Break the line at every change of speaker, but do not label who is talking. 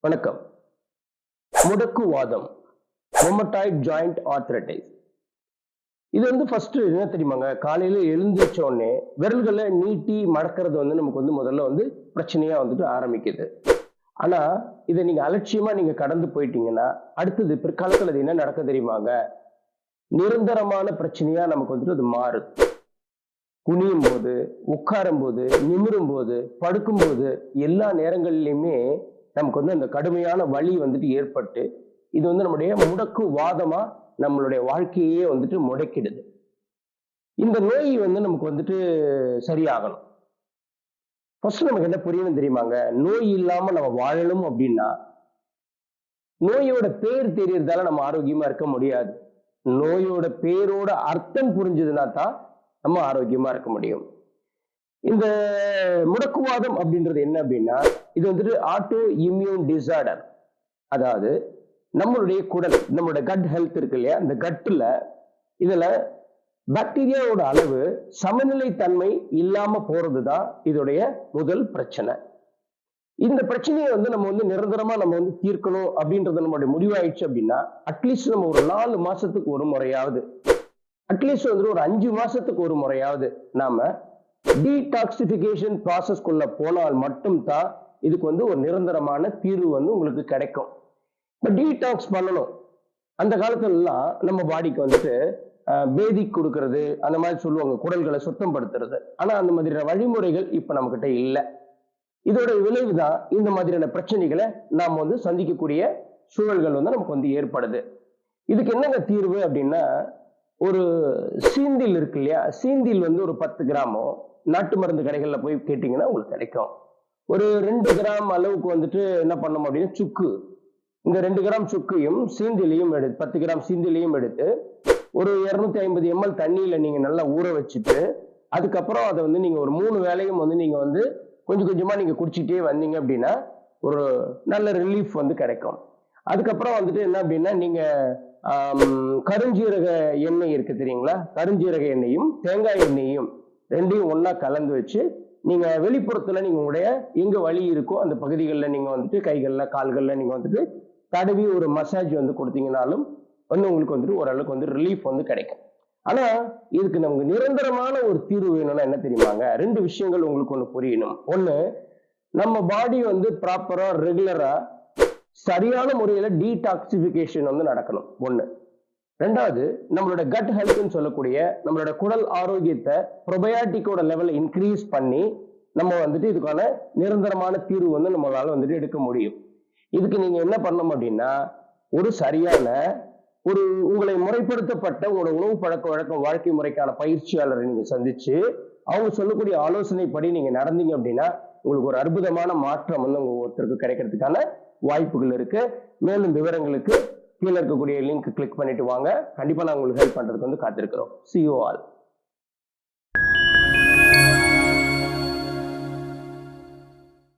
வணக்கம். முடக்குவாதம், rheumatoid joint arthritis. இது first என்ன தெரியுமாங்க, காலையில எழுந்திரிச்ச உடனே விரல்களை நீட்டி மடக்கிறது நமக்கு முதல்ல பிரச்சனையா ஆரம்பிக்குது. ஆனா இதை நீங்க அலட்சியமா நீங்க கடந்து போயிட்டீங்கன்னா அடுத்தது பிற்காலத்துல அது என்ன நடக்க தெரியுமாங்க, நிரந்தரமான பிரச்சனையா நமக்கு அது மாறுது. குனியும் போது, உட்காரும் போது, நிமிரும் போது, படுக்கும் போது எல்லா நேரங்களிலுமே நமக்கு அந்த கடுமையான வலி ஏற்பட்டு இது நம்முடைய முடக்கு வாதமா நம்மளுடைய வாழ்க்கையே முடக்கிடுது. இந்த நோய் நமக்கு சரியாகணும். ஃபர்ஸ்ட் நமக்கு என்ன புரியணும் தெரியுமாங்க, நோய் இல்லாம நம்ம வாழணும் அப்படின்னா நோயோட பேர் தெரியறதால நம்ம ஆரோக்கியமா இருக்க முடியாது. நோயோட பேரோட அர்த்தம் புரிஞ்சதுன்னா தான் நம்ம ஆரோக்கியமா இருக்க முடியும். இந்த முடக்குவாதம் அப்படின்றது என்ன அப்படின்னா, இது ஆட்டோ இம்யூன் டிசார்டர். அதாவது நம்மளுடைய குடல், நம்மளுடைய கட் ஹெல்த் இருக்கு இல்லையா, அந்த கட்டுல இதுல பாக்டீரியாவோட அளவு சமநிலை தன்மை இல்லாம போறதுதான் இதோடைய முதல் பிரச்சனை. இந்த பிரச்சனையை நம்ம நிரந்தரமா நம்ம தீர்க்கணும் அப்படின்றது நம்மளுடைய முடிவாயிடுச்சு அப்படின்னா அட்லீஸ்ட் நம்ம ஒரு 4 மாசத்துக்கு ஒரு முறையாவது, அட்லீஸ்ட் ஒரு 5 மாசத்துக்கு ஒரு முறையாவது நாம டீடாக்சிபிகேஷன் ப்ராசஸ்க்குள்ள போனால் மட்டும்தான் இதுக்கு ஒரு நிரந்தரமான தீர்வு உங்களுக்கு கிடைக்கும். இப்ப டீடாக்ஸ் பண்ணணும். அந்த காலத்துலலாம் நம்ம பாடிக்கு பேதிக் கொடுக்கறது அந்த மாதிரி சொல்லுவாங்க, குடல்களை சுத்தம் படுத்துறது. ஆனா அந்த மாதிரியான வழிமுறைகள் இப்ப நம்ம கிட்ட இல்லை. இதோட விளைவுதான் இந்த மாதிரியான பிரச்சனைகளை நாம சந்திக்கக்கூடிய சூழல்கள் நமக்கு ஏற்படுது. இதுக்கு என்னங்க தீர்வு அப்படின்னா, ஒரு சீந்தில் இருக்கு இல்லையா, சீந்தில் ஒரு 10 கிராமோ நாட்டு மருந்து கடைகள்ல போய் கேட்டீங்கன்னா உங்களுக்கு கிடைக்கும். ஒரு 2 கிராம் அளவுக்கு என்ன பண்ணணும் அப்படின்னா சுக்கு, இந்த 2 கிராம் சுக்கையும் சீந்திலையும் எடுத்து 10 கிராம் சீந்திலையும் எடுத்து ஒரு 250 ml தண்ணியில நீங்க நல்லா ஊற வச்சுட்டு அதுக்கப்புறம் அதை நீங்க ஒரு 3 வேளையும் நீங்க கொஞ்சம் கொஞ்சமா நீங்க குடிச்சிட்டே வந்தீங்க அப்படின்னா ஒரு நல்ல ரிலீஃப் கிடைக்கும். அதுக்கப்புறம் என்ன அப்படின்னா, நீங்க கருஞ்சீரக எண்ணெய் இருக்கு தெரியுங்களா, கருஞ்சீரக எண்ணெயும் தேங்காய் எண்ணெயும் ரெண்டையும் ஒன்னா கலந்து வச்சு நீங்க வெளிப்புறத்துல நீங்க உங்களுடைய எங்க வலி இருக்கோ அந்த பகுதிகளில் நீங்க கைகள்ல கால்கள்ல நீங்க தடவி ஒரு மசாஜ் கொடுத்தீங்கன்னாலும் உங்களுக்கு ஓரளவுக்கு ரிலீஃப் கிடைக்கும். ஆனா இதுக்கு நமக்கு நிரந்தரமான ஒரு தீர்வு வேணும்னா என்ன தெரியுமாங்க, 2 விஷயங்கள் உங்களுக்கு புரியணும். ஒண்ணு, நம்ம பாடி ப்ராப்பரா ரெகுலரா சரியான முறையில டீடாக்சிபிகேஷன் நடக்கணும். ஒண்ணு. ரெண்டாவது, நம்மளோட கட் ஹெல்த்னு சொல்லக்கூடிய நம்மளோட குடல் ஆரோக்கியத்தை ப்ரோபயாட்டிக்கோட லெவலை இன்க்ரீஸ் பண்ணி நம்ம இதுக்கான நிரந்தரமான தீர்வு நம்மளால எடுக்க முடியும். இதுக்கு நீங்க என்ன பண்ணணும் அப்படின்னா, ஒரு சரியான உங்களை முறைப்படுத்தப்பட்ட உங்களோட உணவு பழக்க வழக்கம் வாழ்க்கை முறைக்கான பயிற்சியாளரை நீங்க சந்திச்சு அவங்க சொல்லக்கூடிய ஆலோசனைப்படி நீங்க நடந்தீங்க அப்படின்னா உங்களுக்கு ஒரு அற்புதமான மாற்றம் உங்க ஒருத்தருக்கு கிடைக்கிறதுக்கான வாய்ப்புகள் இருக்கு. மேலும் விவரங்களுக்கு கீழே இருக்கக்கூடிய லிங்க் கிளிக் பண்ணிட்டு வாங்க. கண்டிப்பா நான் உங்களுக்கு ஹெல்ப் பண்றதுக்கு காத்திருக்கிறோம். See you all.